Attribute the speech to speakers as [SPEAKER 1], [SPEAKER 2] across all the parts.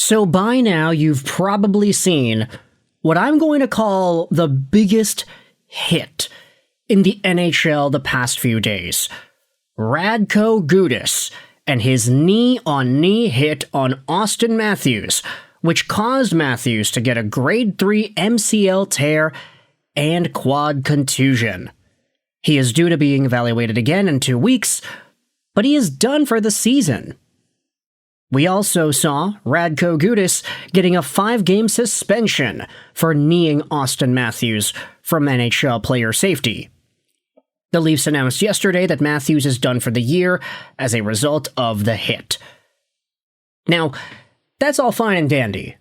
[SPEAKER 1] So by now, you've probably seen what I'm going to call the biggest hit in the NHL the past few days. Radko Gudas and his knee-on-knee hit on Auston Matthews, which caused Matthews to get a grade 3 MCL tear and quad contusion. He is due to being evaluated again in 2 weeks, but he is done for the season. We also saw Radko Gudas getting a 5-game suspension for kneeing Auston Matthews from NHL player safety. The Leafs announced yesterday that Matthews is done for the year as a result of the hit. Now, that's all fine and dandy.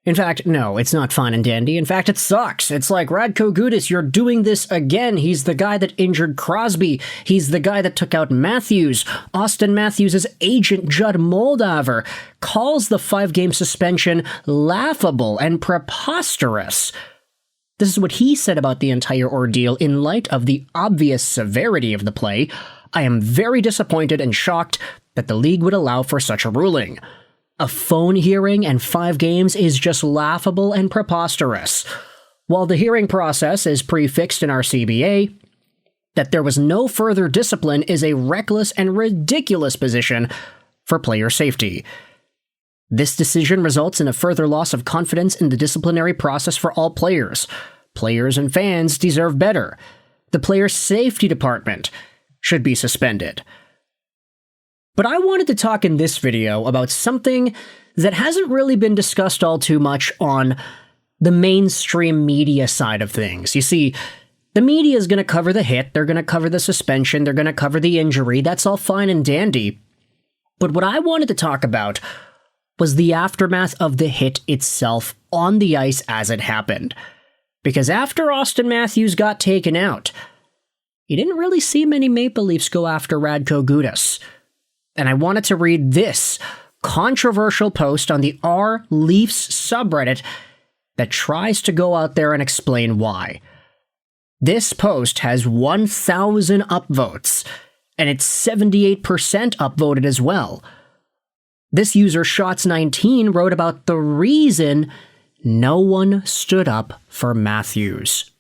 [SPEAKER 1] In fact, no, it's not fine and dandy. In fact, it sucks. It's like, Radko Gudas, you're doing this again. He's the guy that injured Crosby. He's the guy that took out Matthews. Auston Matthews' agent, Judd Moldaver, calls the 5-game suspension laughable and preposterous. This is what he said about the entire ordeal in light of the obvious severity of the play. I am very disappointed and shocked that the league would allow for such a ruling. A phone hearing and 5 games is just laughable and preposterous. While the hearing process is prefixed in our CBA, that there was no further discipline is a reckless and ridiculous position for player safety. This decision results in a further loss of confidence in the disciplinary process for all players. Players and fans deserve better. The player safety department should be suspended. But I wanted to talk in this video about something that hasn't really been discussed all too much on the mainstream media side of things. You see, the media is going to cover the hit, they're going to cover the suspension, they're going to cover the injury, that's all fine and dandy. But what I wanted to talk about was the aftermath of the hit itself on the ice as it happened. Because after Auston Matthews got taken out, you didn't really see many Maple Leafs go after Radko Gudas. And I wanted to read this controversial post on the R-Leafs subreddit that tries to go out there and explain why. This post has 1,000 upvotes, and it's 78% upvoted as well. This user, Shots19, wrote about the reason no one stood up for Matthews.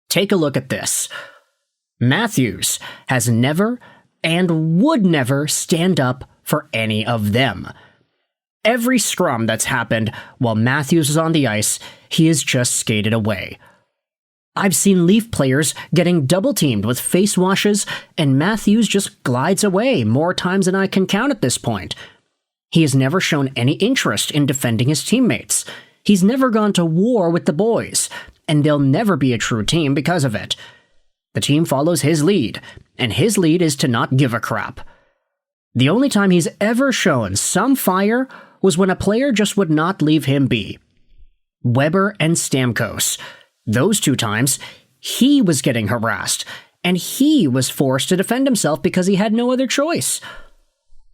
[SPEAKER 1] Take a look at this. Matthews has never and would never stand up for any of them. Every scrum that's happened while Matthews is on the ice, he has just skated away. I've seen Leaf players getting double-teamed with face washes, and Matthews just glides away more times than I can count at this point. He has never shown any interest in defending his teammates. He's never gone to war with the boys, and they'll never be a true team because of it. The team follows his lead, and his lead is to not give a crap. The only time he's ever shown some fire was when a player just would not leave him be. Weber and Stamkos. Those 2 times, he was getting harassed, and he was forced to defend himself because he had no other choice.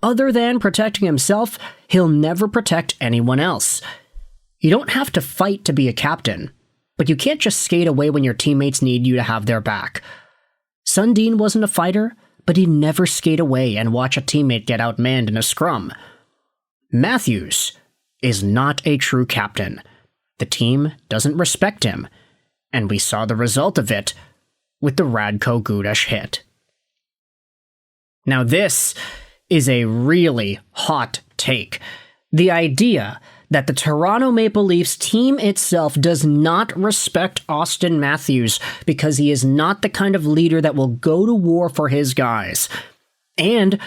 [SPEAKER 1] Other than protecting himself, he'll never protect anyone else. You don't have to fight to be a captain, but you can't just skate away when your teammates need you to have their back. Sundin wasn't a fighter, but he'd never skate away and watch a teammate get outmanned in a scrum. Matthews is not a true captain. The team doesn't respect him, and we saw the result of it with the Radko Gudas hit. Now this is a really hot take. The idea that the Toronto Maple Leafs team itself does not respect Auston Matthews because he is not the kind of leader that will go to war for his guys. And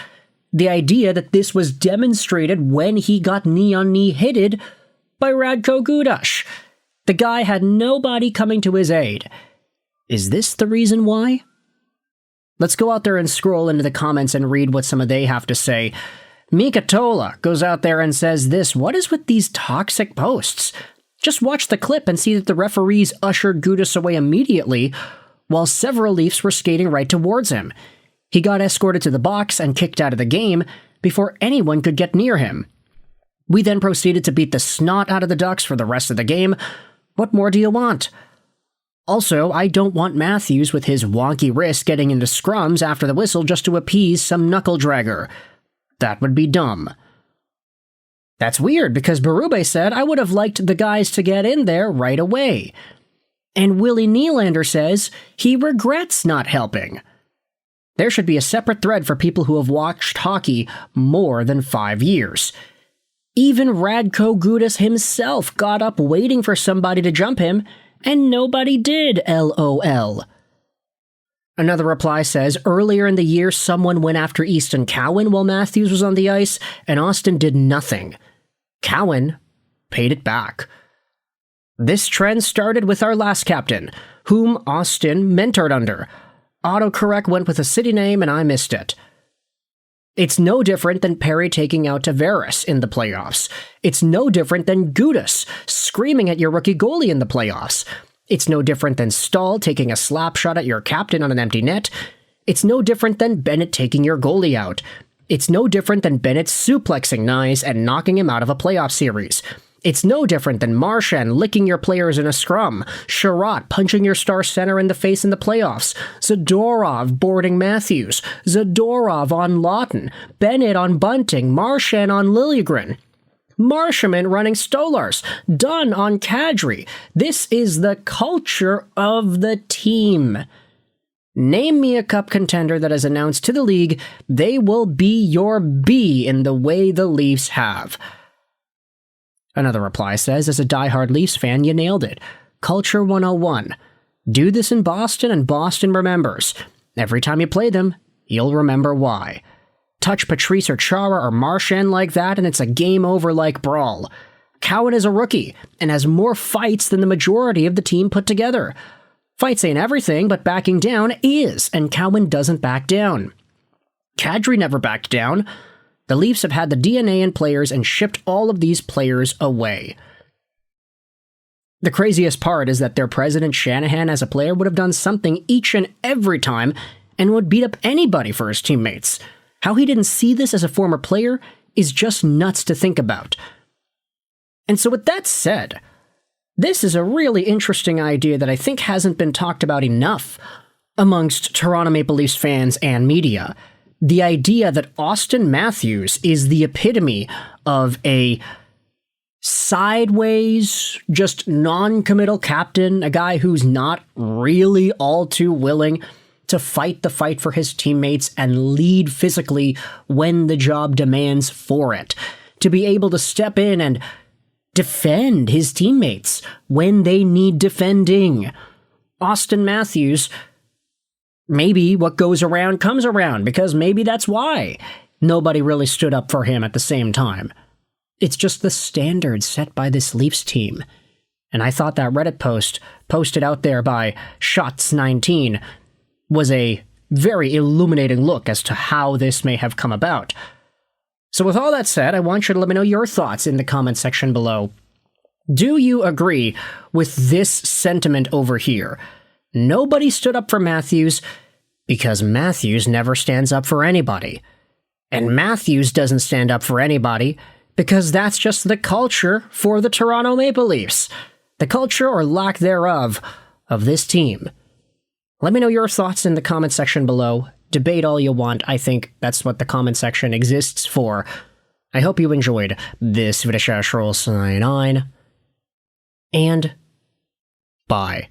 [SPEAKER 1] the idea that this was demonstrated when he got knee-on-knee hitted by Radko Gudas. The guy had nobody coming to his aid. Is this the reason why? Let's go out there and scroll into the comments and read what some of they have to say. Mika Tola goes out there and says this: what is with these toxic posts? Just watch the clip and see that the referees ushered Gudas away immediately while several Leafs were skating right towards him. He got escorted to the box and kicked out of the game before anyone could get near him. We then proceeded to beat the snot out of the Ducks for the rest of the game. What more do you want? Also, I don't want Matthews with his wonky wrist getting into scrums after the whistle just to appease some knuckle-dragger. That would be dumb. That's weird because Berube said, I would have liked the guys to get in there right away. And Willie Nylander says he regrets not helping. There should be a separate thread for people who have watched hockey more than 5 years. Even Radko Gudas himself got up waiting for somebody to jump him, and nobody did, LOL. Another reply says, earlier in the year someone went after Easton Cowan while Matthews was on the ice, and Auston did nothing. Cowan paid it back. This trend started with our last captain, whom Auston mentored under. Autocorrect went with a city name and I missed it. It's no different than Perry taking out Tavares in the playoffs. It's no different than Gudas screaming at your rookie goalie in the playoffs. It's no different than Stahl taking a slap shot at your captain on an empty net. It's no different than Bennett taking your goalie out. It's no different than Bennett suplexing Nyes and knocking him out of a playoff series. It's no different than Marchand licking your players in a scrum, Sherratt punching your star center in the face in the playoffs, Zadorov boarding Matthews, Zadorov on Lawton, Bennett on Bunting, Marchand on Liljegren, Marchand running Stolars, Dunn on Kadri. This is the culture of the team. Name me a cup contender that has announced to the league they will be your B in the way the Leafs have. Another reply says, as a diehard Leafs fan, you nailed it. Culture 101. Do this in Boston and Boston remembers. Every time you play them, you'll remember why. Touch Patrice or Chara or Marchand like that and it's a game over like brawl. Cowan is a rookie and has more fights than the majority of the team put together. Fights ain't everything, but backing down is, and Cowan doesn't back down. Kadri never backed down. The Leafs have had the DNA in players and shipped all of these players away. The craziest part is that their president Shanahan as a player would have done something each and every time and would beat up anybody for his teammates. How he didn't see this as a former player is just nuts to think about. And so with that said, this is a really interesting idea that I think hasn't been talked about enough amongst Toronto Maple Leafs fans and media. The idea that Auston Matthews is the epitome of a sideways, just non-committal captain, a guy who's not really all too willing to fight the fight for his teammates and lead physically when the job demands for it, to be able to step in and defend his teammates when they need defending. Auston Matthews, maybe what goes around comes around, because maybe that's why nobody really stood up for him at the same time. It's just the standard set by this Leafs team. And I thought that Reddit post posted out there by Shots19 was a very illuminating look as to how this may have come about. So with all that said, I want you to let me know your thoughts in the comment section below. Do you agree with this sentiment over here? Nobody stood up for Matthews because Matthews never stands up for anybody. And Matthews doesn't stand up for anybody because that's just the culture for the Toronto Maple Leafs. The culture or lack thereof of this team. Let me know your thoughts in the comment section below. Debate all you want. I think that's what the comment section exists for. I hope you enjoyed this video. Sign on. And bye.